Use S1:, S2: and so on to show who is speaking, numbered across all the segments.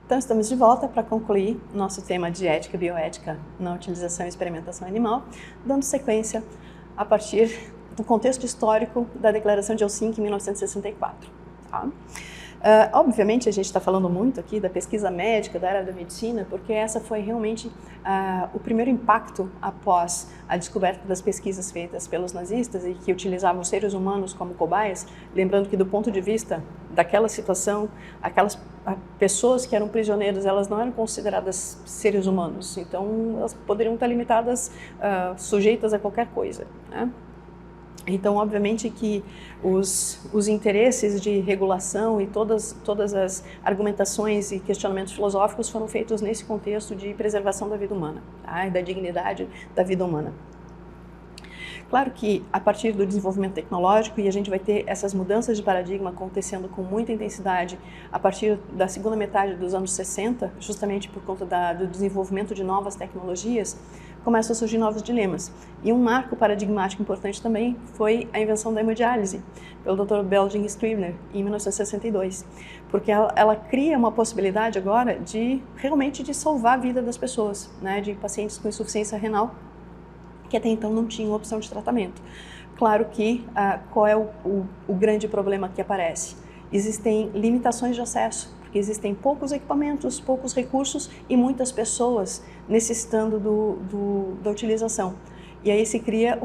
S1: Então, estamos de volta para concluir nosso tema de ética e bioética na utilização e experimentação animal, dando sequência a partir do contexto histórico da Declaração de Helsinki, em 1964. Tá? Obviamente, a gente está falando muito aqui da pesquisa médica, da área da medicina, porque essa foi realmente o primeiro impacto após a descoberta das pesquisas feitas pelos nazistas e que utilizavam os seres humanos como cobaias, lembrando que do ponto de vista daquela situação, aquelas pessoas que eram prisioneiras, elas não eram consideradas seres humanos, então elas poderiam estar limitadas, sujeitas a qualquer coisa, né? Então, obviamente que os interesses de regulação e todas as argumentações e questionamentos filosóficos foram feitos nesse contexto de preservação da vida humana, tá? E da dignidade da vida humana. Claro que a partir do desenvolvimento tecnológico, e a gente vai ter essas mudanças de paradigma acontecendo com muita intensidade a partir da segunda metade dos anos 60, justamente por conta do desenvolvimento de novas tecnologias, começam a surgir novos dilemas. E um marco paradigmático importante também foi a invenção da hemodiálise, pelo Dr. Belgian Scribner, em 1962, porque ela cria uma possibilidade agora de realmente de salvar a vida das pessoas, né, de pacientes com insuficiência renal, que até então não tinham opção de tratamento. Claro que qual é o grande problema que aparece? Existem limitações de acesso, porque existem poucos equipamentos, poucos recursos e muitas pessoas necessitando da utilização. E aí se cria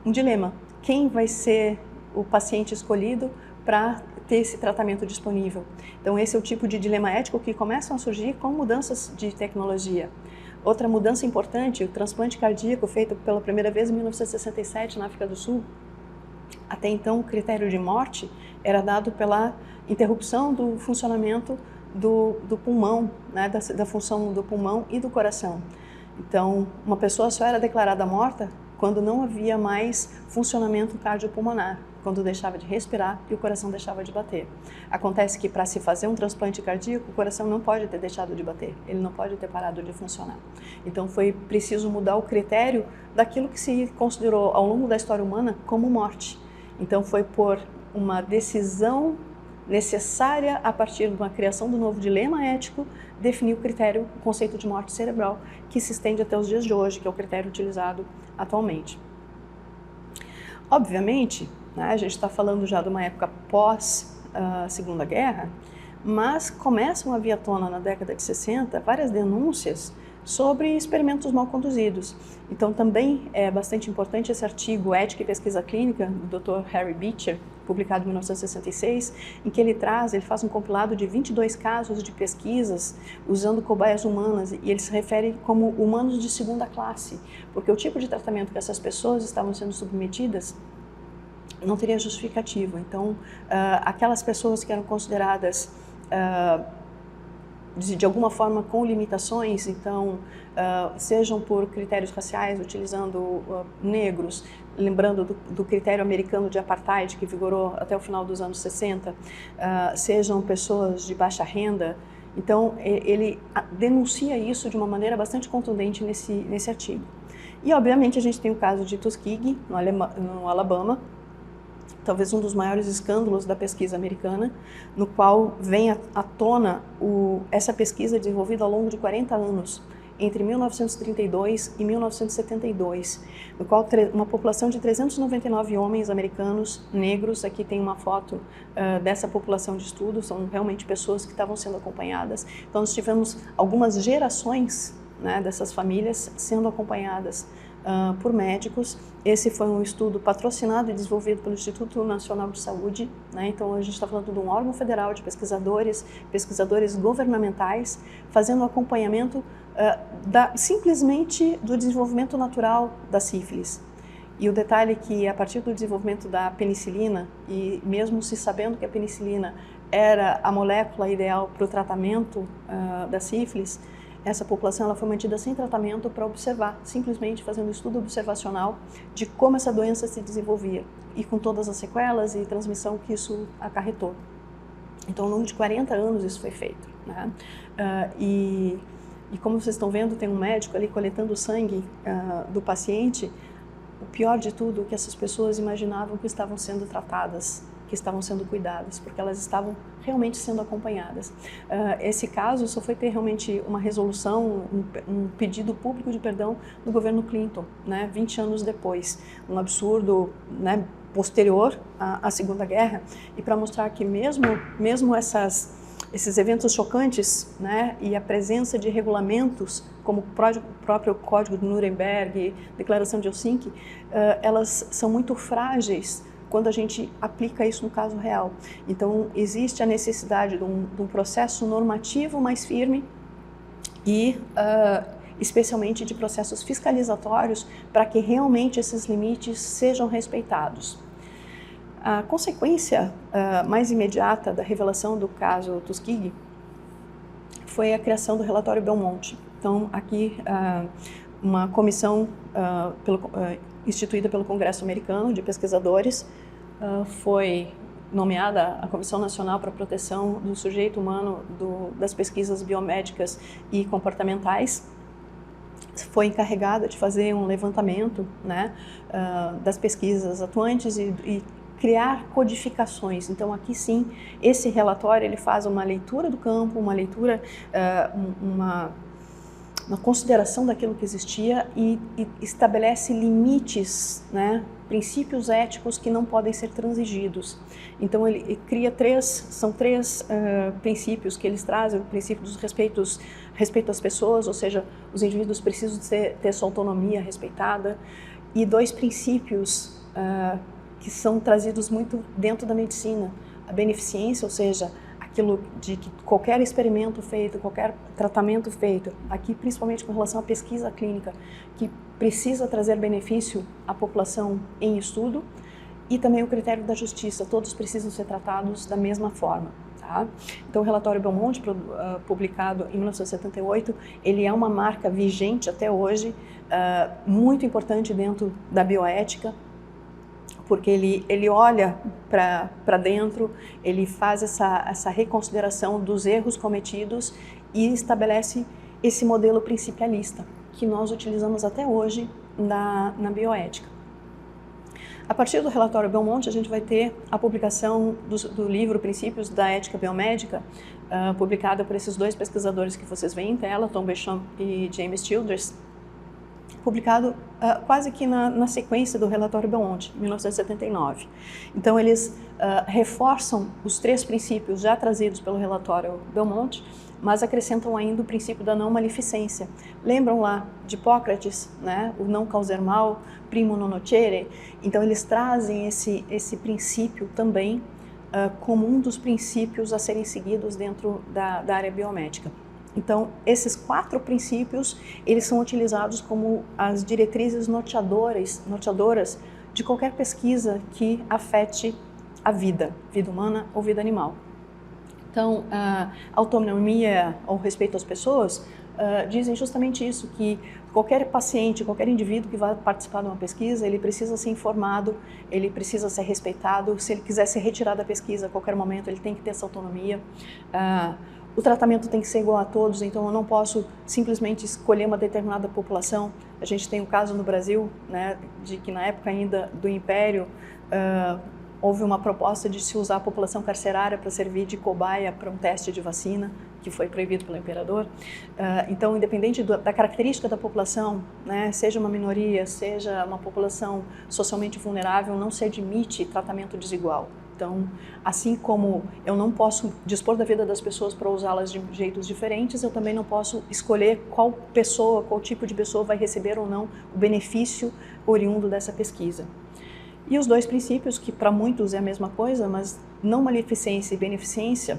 S1: um dilema. Quem vai ser o paciente escolhido para ter esse tratamento disponível? Então esse é o tipo de dilema ético que começam a surgir com mudanças de tecnologia. Outra mudança importante, o transplante cardíaco feito pela primeira vez em 1967 na África do Sul. Até então, o critério de morte era dado pela interrupção do funcionamento do pulmão, né, da função do pulmão e do coração. Então, uma pessoa só era declarada morta quando não havia mais funcionamento cardiopulmonar, quando deixava de respirar e o coração deixava de bater. Acontece que para se fazer um transplante cardíaco, o coração não pode ter deixado de bater, ele não pode ter parado de funcionar. Então foi preciso mudar o critério daquilo que se considerou ao longo da história humana como morte. Então foi por uma decisão necessária a partir de uma criação do novo dilema ético, definir o conceito de morte cerebral, que se estende até os dias de hoje, que é o critério utilizado atualmente. Obviamente, né, a gente está falando já de uma época pós Segunda Guerra, mas começam a vir à tona na década de 60 várias denúncias sobre experimentos mal conduzidos. Então também é bastante importante esse artigo Ética e Pesquisa Clínica, do Dr. Harry Beecher, publicado em 1966, em que ele faz um compilado de 22 casos de pesquisas usando cobaias humanas, e ele se refere como humanos de segunda classe, porque o tipo de tratamento que essas pessoas estavam sendo submetidas não teria justificativo. Então, aquelas pessoas que eram consideradas de alguma forma com limitações, então sejam por critérios raciais, utilizando negros, lembrando do critério americano de apartheid que vigorou até o final dos anos 60, sejam pessoas de baixa renda. Então ele denuncia isso de uma maneira bastante contundente nesse artigo. E obviamente a gente tem o caso de Tuskegee, no Alabama, talvez um dos maiores escândalos da pesquisa americana, no qual vem à tona essa pesquisa desenvolvida ao longo de 40 anos, entre 1932 e 1972, no qual uma população de 399 homens americanos negros, aqui tem uma foto dessa população de estudo, são realmente pessoas que estavam sendo acompanhadas. Então nós tivemos algumas gerações, né, dessas famílias sendo acompanhadas por médicos. Esse foi um estudo patrocinado e desenvolvido pelo Instituto Nacional de Saúde, né? Então a gente está falando de um órgão federal de pesquisadores governamentais, fazendo acompanhamento simplesmente do desenvolvimento natural da sífilis. E o detalhe é que a partir do desenvolvimento da penicilina, e mesmo se sabendo que a penicilina era a molécula ideal para o tratamento da sífilis, essa população ela foi mantida sem tratamento para observar, simplesmente fazendo estudo observacional de como essa doença se desenvolvia e com todas as sequelas e transmissão que isso acarretou. Então, ao longo de 40 anos isso foi feito, né? E como vocês estão vendo, tem um médico ali coletando o sangue do paciente. O pior de tudo é que essas pessoas imaginavam que estavam sendo tratadas que estavam sendo cuidadas, porque elas estavam realmente sendo acompanhadas. Esse caso só foi ter realmente uma resolução, um pedido público de perdão do governo Clinton, né, 20 anos depois, um absurdo, né, posterior à Segunda Guerra, e para mostrar que mesmo esses eventos chocantes, né, e a presença de regulamentos como o próprio Código de Nuremberg, Declaração de Helsinki, elas são muito frágeis quando a gente aplica isso no caso real. Então, existe a necessidade de um processo normativo mais firme e, especialmente, de processos fiscalizatórios para que realmente esses limites sejam respeitados. A consequência mais imediata da revelação do caso Tuskegee foi a criação do relatório Belmonte. Então, aqui, uma comissão instituída pelo Congresso americano de pesquisadores foi nomeada a Comissão Nacional para a Proteção do Sujeito Humano das Pesquisas Biomédicas e Comportamentais. Foi encarregada de fazer um levantamento, né, das pesquisas atuantes e criar codificações. Então, aqui sim, esse relatório ele faz uma leitura do campo, uma leitura, uma consideração daquilo que existia e estabelece limites, né, princípios éticos que não podem ser transigidos. Então, ele cria são três princípios que eles trazem: o princípio dos respeito às pessoas, ou seja, os indivíduos precisam ter sua autonomia respeitada, e 2 princípios que são trazidos muito dentro da medicina: a beneficência, ou seja, aquilo de que qualquer experimento feito, qualquer tratamento feito, aqui principalmente com relação à pesquisa clínica, que precisa trazer benefício à população em estudo, e também o critério da justiça, todos precisam ser tratados da mesma forma. Tá? Então, o relatório Belmonte, publicado em 1978, ele é uma marca vigente até hoje, muito importante dentro da bioética, porque ele olha para dentro, ele faz essa reconsideração dos erros cometidos e estabelece esse modelo principialista que nós utilizamos até hoje na bioética. A partir do relatório Belmonte, a gente vai ter a publicação do livro Princípios da Ética Biomédica, publicada por esses 2 pesquisadores que vocês veem em tela, Tom Béchamp e James Childress, publicado quase que na sequência do relatório Belmonte, 1979. Então, eles reforçam os 3 princípios já trazidos pelo relatório Belmonte, mas acrescentam ainda o princípio da não maleficência. Lembram lá de Hipócrates, né? O não causar mal, primo non nocere? Então, eles trazem esse princípio também como um dos princípios a serem seguidos dentro da área biomédica. Então, esses 4 princípios, eles são utilizados como as diretrizes norteadoras de qualquer pesquisa que afete a vida humana ou vida animal. Então, a autonomia ou respeito às pessoas dizem justamente isso, que qualquer paciente, qualquer indivíduo que vai participar de uma pesquisa, ele precisa ser informado, ele precisa ser respeitado. Se ele quiser ser retirado da pesquisa a qualquer momento, ele tem que ter essa autonomia. O tratamento tem que ser igual a todos, então eu não posso simplesmente escolher uma determinada população. A gente tem um caso no Brasil, né, de que na época ainda do Império, houve uma proposta de se usar a população carcerária para servir de cobaia para um teste de vacina, que foi proibido pelo imperador. Então, independente da característica da população, né, seja uma minoria, seja uma população socialmente vulnerável, não se admite tratamento desigual. Então, assim como eu não posso dispor da vida das pessoas para usá-las de jeitos diferentes, eu também não posso escolher qual tipo de pessoa vai receber ou não o benefício oriundo dessa pesquisa. E os 2 princípios, que para muitos é a mesma coisa, mas não maleficência e beneficência,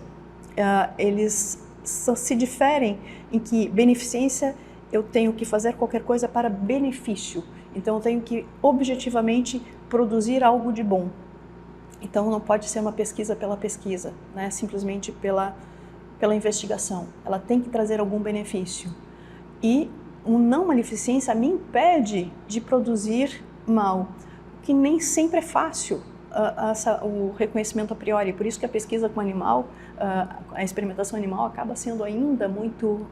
S1: eles se diferem em que beneficência eu tenho que fazer qualquer coisa para benefício, então eu tenho que objetivamente produzir algo de bom. Então, não pode ser uma pesquisa pela pesquisa, né? Simplesmente pela investigação. Ela tem que trazer algum benefício. E o não maleficência me impede de produzir mal, que nem sempre é fácil o reconhecimento a priori. Por isso que a pesquisa com animal, a experimentação animal acaba sendo ainda muito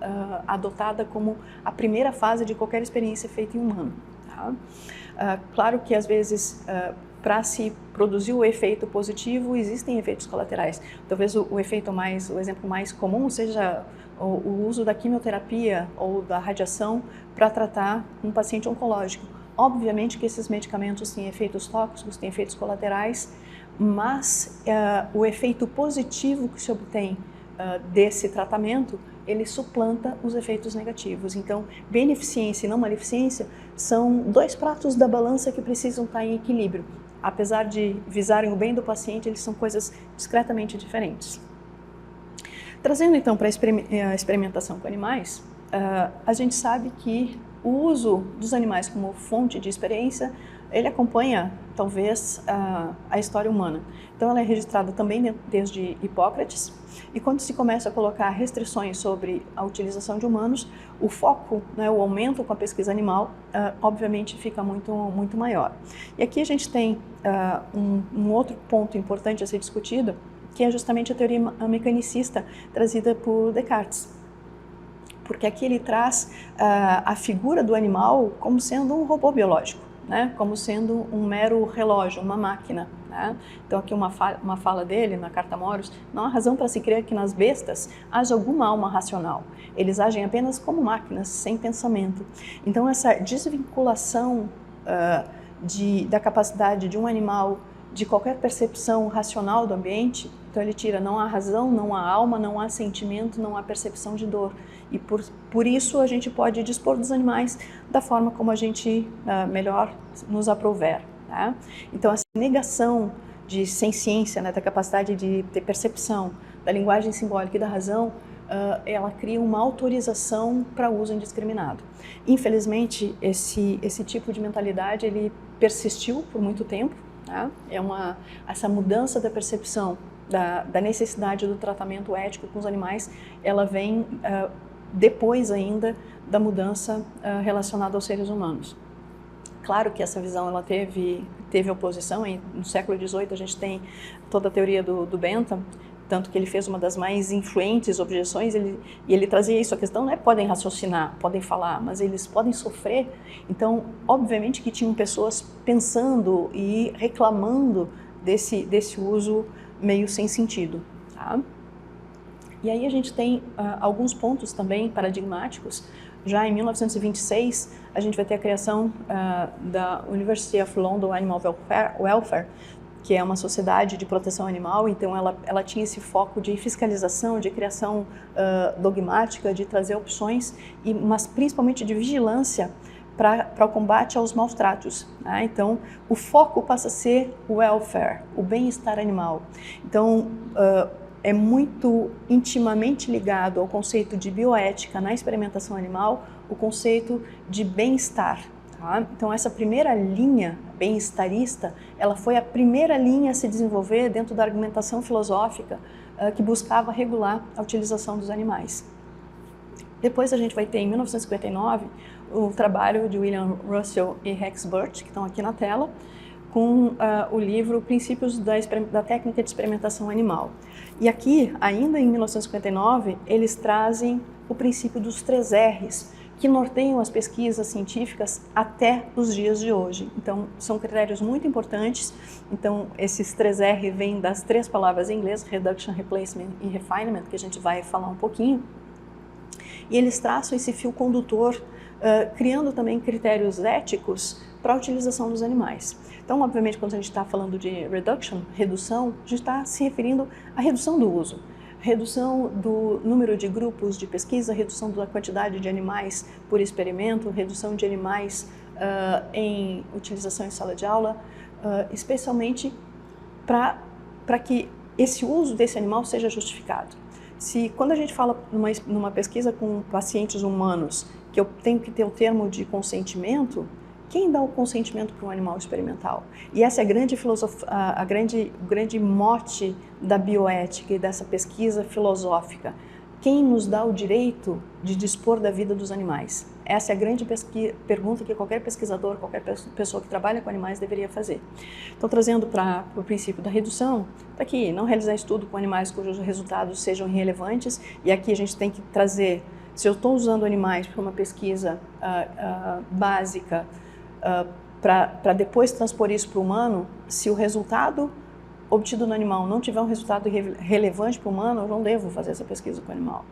S1: adotada como a primeira fase de qualquer experiência feita em humano. Tá? Claro que às vezes para se produzir o efeito positivo, existem efeitos colaterais. Talvez o exemplo mais comum seja o uso da quimioterapia ou da radiação para tratar um paciente oncológico. Obviamente que esses medicamentos têm efeitos tóxicos, têm efeitos colaterais, mas o efeito positivo que se obtém desse tratamento, ele suplanta os efeitos negativos. Então, beneficência e não maleficência são dois pratos da balança que precisam estar em equilíbrio. Apesar de visarem o bem do paciente, eles são coisas discretamente diferentes. Trazendo então para a experimentação com animais, a gente sabe que o uso dos animais como fonte de experiência, ele acompanha, talvez, a história humana. Então, ela é registrada também desde Hipócrates, e quando se começa a colocar restrições sobre a utilização de humanos, o foco, né, o aumento com a pesquisa animal, obviamente, fica muito maior. E aqui a gente tem um outro ponto importante a ser discutido, que é justamente a teoria mecanicista trazida por Descartes. Porque aqui ele traz a figura do animal como sendo um robô biológico, né? Como sendo um mero relógio, uma máquina. Né? Então aqui uma fala dele na Carta Moros: não há razão para se crer que nas bestas haja alguma alma racional. Eles agem apenas como máquinas, sem pensamento. Então essa desvinculação da capacidade de um animal de qualquer percepção racional do ambiente, então ele tira: não há razão, não há alma, não há sentimento, não há percepção de dor. E por isso a gente pode dispor dos animais da forma como a gente melhor nos aprouver. Tá? Então essa negação de senciência, né, da capacidade de ter percepção, da linguagem simbólica e da razão, ela cria uma autorização para uso indiscriminado. Infelizmente, esse tipo de mentalidade ele persistiu por muito tempo. Tá? Essa mudança da percepção da necessidade do tratamento ético com os animais, ela vem depois ainda da mudança relacionada aos seres humanos. Claro que essa visão ela teve oposição. No século XVIII a gente tem toda a teoria do Bentham, tanto que ele fez uma das mais influentes objeções, e ele trazia isso, a questão não é podem raciocinar, podem falar, mas eles podem sofrer. Então, obviamente que tinham pessoas pensando e reclamando desse uso meio sem sentido. Tá? E aí a gente tem alguns pontos também paradigmáticos. Já em 1926, a gente vai ter a criação da University of London Animal Welfare, que é uma sociedade de proteção animal. Então ela tinha esse foco de fiscalização, de criação dogmática, de trazer opções, mas principalmente de vigilância para o combate aos maus tratos. Né? Então o foco passa a ser o welfare, o bem-estar animal. Então é muito intimamente ligado ao conceito de bioética na experimentação animal, o conceito de bem-estar. Tá? Então essa primeira linha bem-estarista, ela foi a primeira linha a se desenvolver dentro da argumentação filosófica que buscava regular a utilização dos animais. Depois a gente vai ter, em 1959, o trabalho de William Russell e Rex Burch, que estão aqui na tela, com o livro Princípios da Técnica de Experimentação Animal. E aqui, ainda em 1959, eles trazem o princípio dos 3 R's, que norteiam as pesquisas científicas até os dias de hoje. Então, são critérios muito importantes. Então, esses 3 R vêm das 3 palavras em inglês: Reduction, Replacement e Refinement, que a gente vai falar um pouquinho. E eles traçam esse fio condutor, criando também critérios éticos para a utilização dos animais. Então, obviamente, quando a gente está falando de reduction, redução, a gente está se referindo à redução do uso, redução do número de grupos de pesquisa, redução da quantidade de animais por experimento, redução de animais em utilização em sala de aula, especialmente para que esse uso desse animal seja justificado. Quando a gente fala numa pesquisa com pacientes humanos, que eu tenho que ter o termo de consentimento, quem dá o consentimento para um animal experimental? E essa é a grande o grande mote da bioética e dessa pesquisa filosófica. Quem nos dá o direito de dispor da vida dos animais? Essa é a grande pergunta que qualquer pesquisador, qualquer pessoa que trabalha com animais deveria fazer. Então, trazendo para o princípio da redução, está aqui: não realizar estudo com animais cujos resultados sejam irrelevantes. E aqui a gente tem que trazer, se eu estou usando animais para uma pesquisa básica, para depois transpor isso para o humano, se o resultado obtido no animal não tiver um resultado relevante para o humano, eu não devo fazer essa pesquisa com o animal.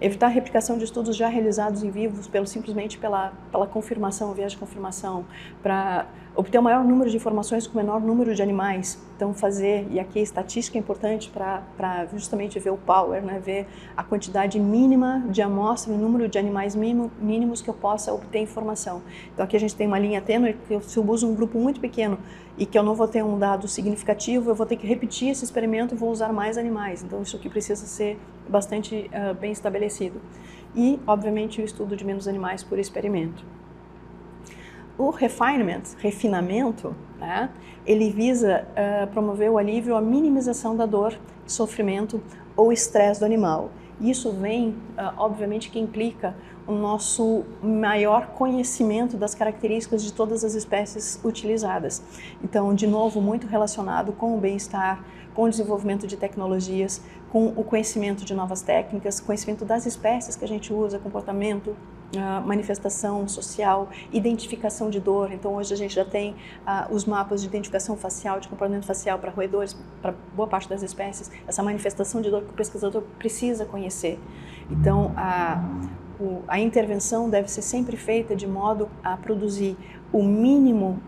S1: Evitar a replicação de estudos já realizados em vivos simplesmente pela confirmação, viés de confirmação, para obter o maior número de informações com o menor número de animais. Então fazer, e aqui a estatística é importante para justamente ver o power, né? Ver a quantidade mínima de amostra, o número de animais mínimos que eu possa obter informação. Então aqui a gente tem uma linha tênue, que se eu uso um grupo muito pequeno e que eu não vou ter um dado significativo, eu vou ter que repetir esse experimento e vou usar mais animais. Então isso aqui precisa ser bastante bem estabelecido. E, obviamente, o estudo de menos animais por experimento. O refinamento, né, ele visa promover o alívio ou a minimização da dor, sofrimento ou estresse do animal. Isso vem, obviamente, que implica o nosso maior conhecimento das características de todas as espécies utilizadas. Então, de novo, muito relacionado com o bem-estar, com o desenvolvimento de tecnologias, com o conhecimento de novas técnicas, conhecimento das espécies que a gente usa, comportamento, manifestação social, identificação de dor. Então hoje a gente já tem os mapas de identificação facial, de comportamento facial para roedores, para boa parte das espécies, essa manifestação de dor que o pesquisador precisa conhecer. Então a intervenção deve ser sempre feita de modo a produzir o mínimo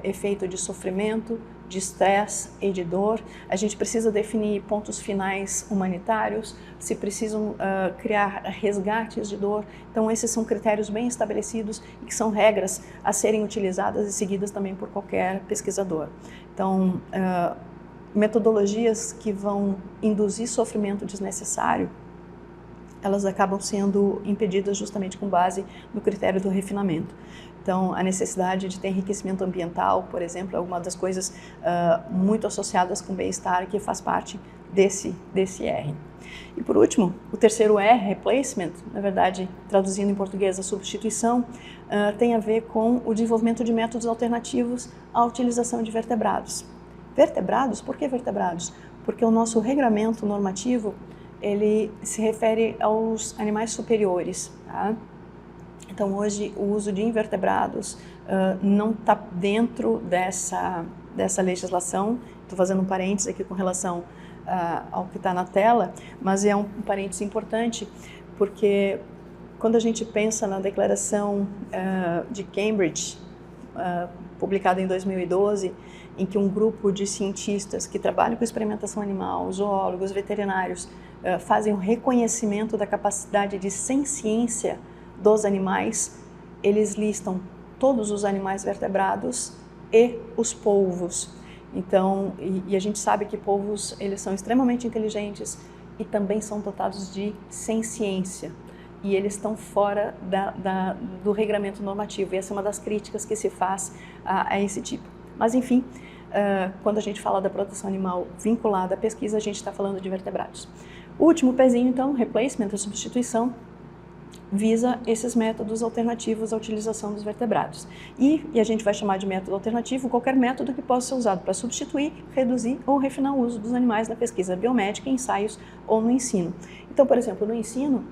S1: efeito de sofrimento, de estresse e de dor. A gente precisa definir pontos finais humanitários, se precisam criar resgates de dor. Então esses são critérios bem estabelecidos e que são regras a serem utilizadas e seguidas também por qualquer pesquisador. Então metodologias que vão induzir sofrimento desnecessário, elas acabam sendo impedidas justamente com base no critério do refinamento. Então, a necessidade de ter enriquecimento ambiental, por exemplo, é uma das coisas muito associadas com bem-estar que faz parte desse R. E por último, o terceiro R, replacement, na verdade, traduzindo em português a substituição, tem a ver com o desenvolvimento de métodos alternativos à utilização de vertebrados. Vertebrados? Por que vertebrados? Porque o nosso regramento normativo, ele se refere aos animais superiores, tá? Então, hoje, o uso de invertebrados não está dentro dessa legislação. Estou fazendo um parênteses aqui com relação ao que está na tela, mas é um parênteses importante, porque quando a gente pensa na declaração de Cambridge, publicada em 2012, em que um grupo de cientistas que trabalham com experimentação animal, zoólogos, veterinários, fazem o reconhecimento da capacidade de senciência dos animais, eles listam todos os animais vertebrados e os polvos. Então, e a gente sabe que polvos, eles são extremamente inteligentes e também são dotados de senciência. E eles estão fora do regramento normativo. E essa é uma das críticas que se faz a esse tipo. Mas, enfim, quando a gente fala da proteção animal vinculada à pesquisa, a gente está falando de vertebrados. O último pezinho, então, replacement, a substituição, visa esses métodos alternativos à utilização dos vertebrados. E a gente vai chamar de método alternativo qualquer método que possa ser usado para substituir, reduzir ou refinar o uso dos animais na pesquisa biomédica, ensaios ou no ensino. Então, por exemplo, no ensino,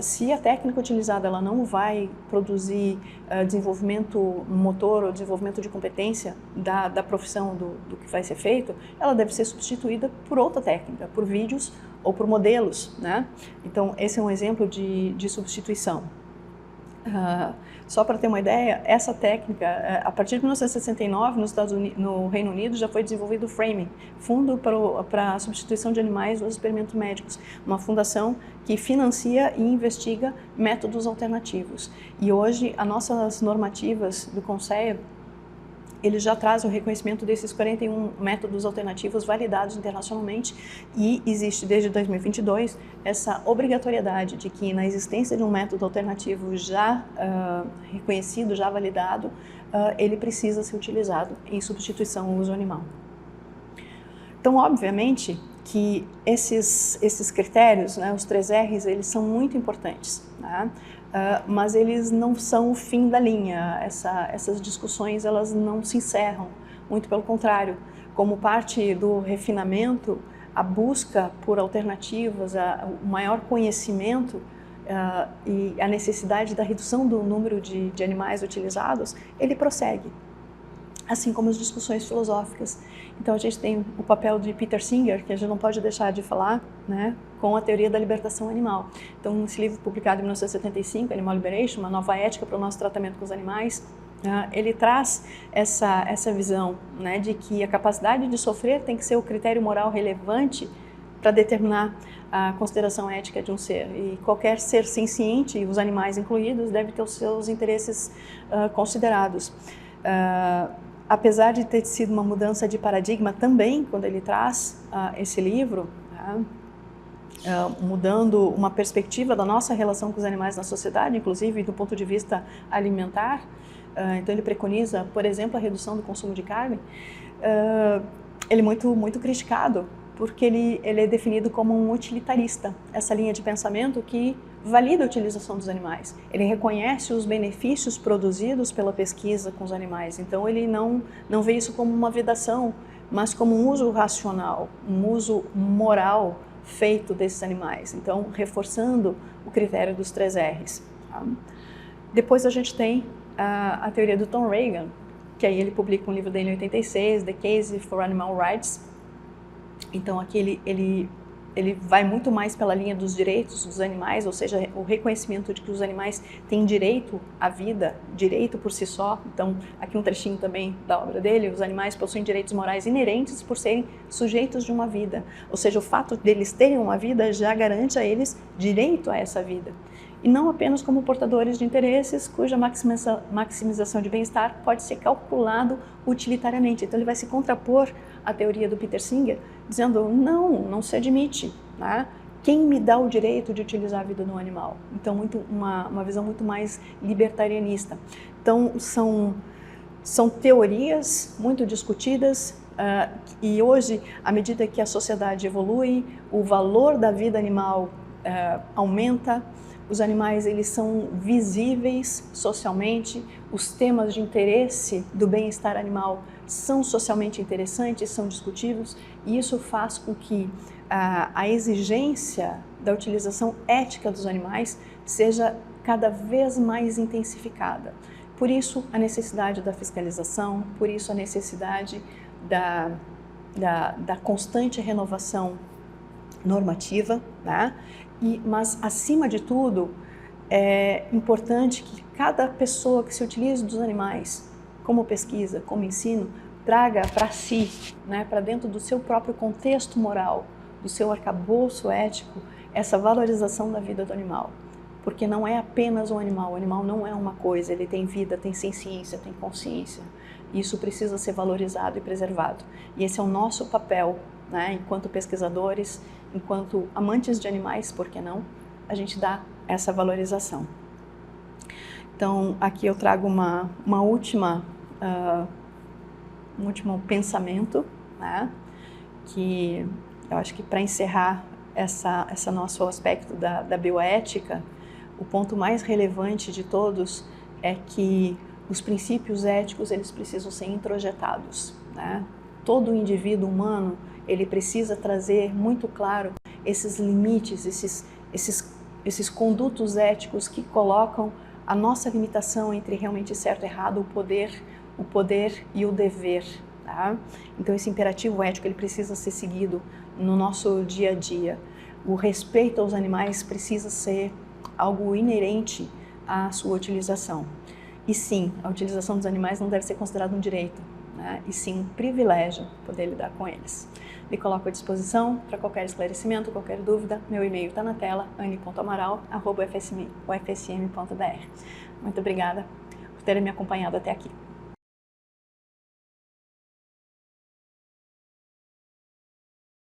S1: se a técnica utilizada ela não vai produzir desenvolvimento motor ou desenvolvimento de competência da profissão do que vai ser feito, ela deve ser substituída por outra técnica, por vídeos ou por modelos, né? Então, esse é um exemplo de substituição. Só para ter uma ideia, essa técnica, a partir de 1969, no Reino Unido, já foi desenvolvido o Framing, Fundo para a Substituição de Animais nos Experimentos Médicos, uma fundação que financia e investiga métodos alternativos. E hoje, as nossas normativas do Conselho, eles já trazem o reconhecimento desses 41 métodos alternativos validados internacionalmente e existe desde 2022 essa obrigatoriedade de que na existência de um método alternativo já reconhecido, já validado, ele precisa ser utilizado em substituição ao uso animal. Então, obviamente, que esses critérios, né, os 3 R's, eles são muito importantes, né? Mas eles não são o fim da linha. Essas discussões elas não se encerram, muito pelo contrário. Como parte do refinamento, a busca por alternativas, o maior conhecimento e a necessidade da redução do número de animais utilizados, ele prossegue. assim como as discussões filosóficas. Então a gente tem o papel de Peter Singer, que a gente não pode deixar de falar, né, com a teoria da libertação animal. Então esse livro publicado em 1975, Animal Liberation, uma nova ética para o nosso tratamento com os animais, ele traz essa visão, né, de que a capacidade de sofrer tem que ser o critério moral relevante para determinar a consideração ética de um ser. E qualquer ser senciente, os animais incluídos, deve ter os seus interesses considerados. Apesar de ter sido uma mudança de paradigma também, quando ele traz esse livro, mudando uma perspectiva da nossa relação com os animais na sociedade, inclusive do ponto de vista alimentar, então ele preconiza, por exemplo, a redução do consumo de carne, ele é muito criticado, porque ele é definido como um utilitarista, essa linha de pensamento que valida a utilização dos animais. Ele reconhece os benefícios produzidos pela pesquisa com os animais, então ele não vê isso como uma vedação, mas como um uso racional, um uso moral feito desses animais, então reforçando o critério dos 3 R's. Tá? Depois a gente tem a teoria do Tom Regan, que aí ele publica um livro dele em 86, The Case for Animal Rights. Então aqui ele vai muito mais pela linha dos direitos dos animais, ou seja, o reconhecimento de que os animais têm direito à vida, direito por si só. Então aqui um trechinho também da obra dele, os animais possuem direitos morais inerentes por serem sujeitos de uma vida, ou seja, o fato deles terem uma vida já garante a eles direito a essa vida. E não apenas como portadores de interesses cuja maximização de bem-estar pode ser calculado utilitariamente. Então ele vai se contrapor à teoria do Peter Singer, dizendo, não se admite, né? Quem me dá o direito de utilizar a vida do animal? Então uma visão muito mais libertarianista. Então são teorias muito discutidas, e hoje, à medida que a sociedade evolui, o valor da vida animal aumenta. Os animais, eles são visíveis socialmente, os temas de interesse do bem-estar animal são socialmente interessantes, são discutidos, e isso faz com que a exigência da utilização ética dos animais seja cada vez mais intensificada. Por isso, a necessidade da fiscalização, por isso a necessidade da constante renovação normativa, né? Mas, acima de tudo, é importante que cada pessoa que se utilize dos animais, como pesquisa, como ensino, traga para si, né, para dentro do seu próprio contexto moral, do seu arcabouço ético, essa valorização da vida do animal. Porque não é apenas um animal, o animal não é uma coisa, ele tem vida, tem ciência, tem consciência. Isso precisa ser valorizado e preservado. E esse é o nosso papel, né, enquanto pesquisadores, enquanto amantes de animais, por que não? A gente dá essa valorização. Então, aqui eu trago um último pensamento, né, que eu acho que para encerrar esse nosso aspecto da bioética, o ponto mais relevante de todos é que os princípios éticos, eles precisam ser introjetados, né? Todo indivíduo humano, ele precisa trazer muito claro esses limites, esses condutos éticos que colocam a nossa limitação entre realmente certo e errado, o poder e o dever. Tá? Então esse imperativo ético, ele precisa ser seguido no nosso dia a dia. O respeito aos animais precisa ser algo inerente à sua utilização. E sim, a utilização dos animais não deve ser considerada um direito, né? E sim um privilégio poder lidar com eles. Me coloco à disposição para qualquer esclarecimento, qualquer dúvida. Meu e-mail está na tela, anne.amaral@ufsm.br. Muito obrigada por terem me acompanhado até aqui.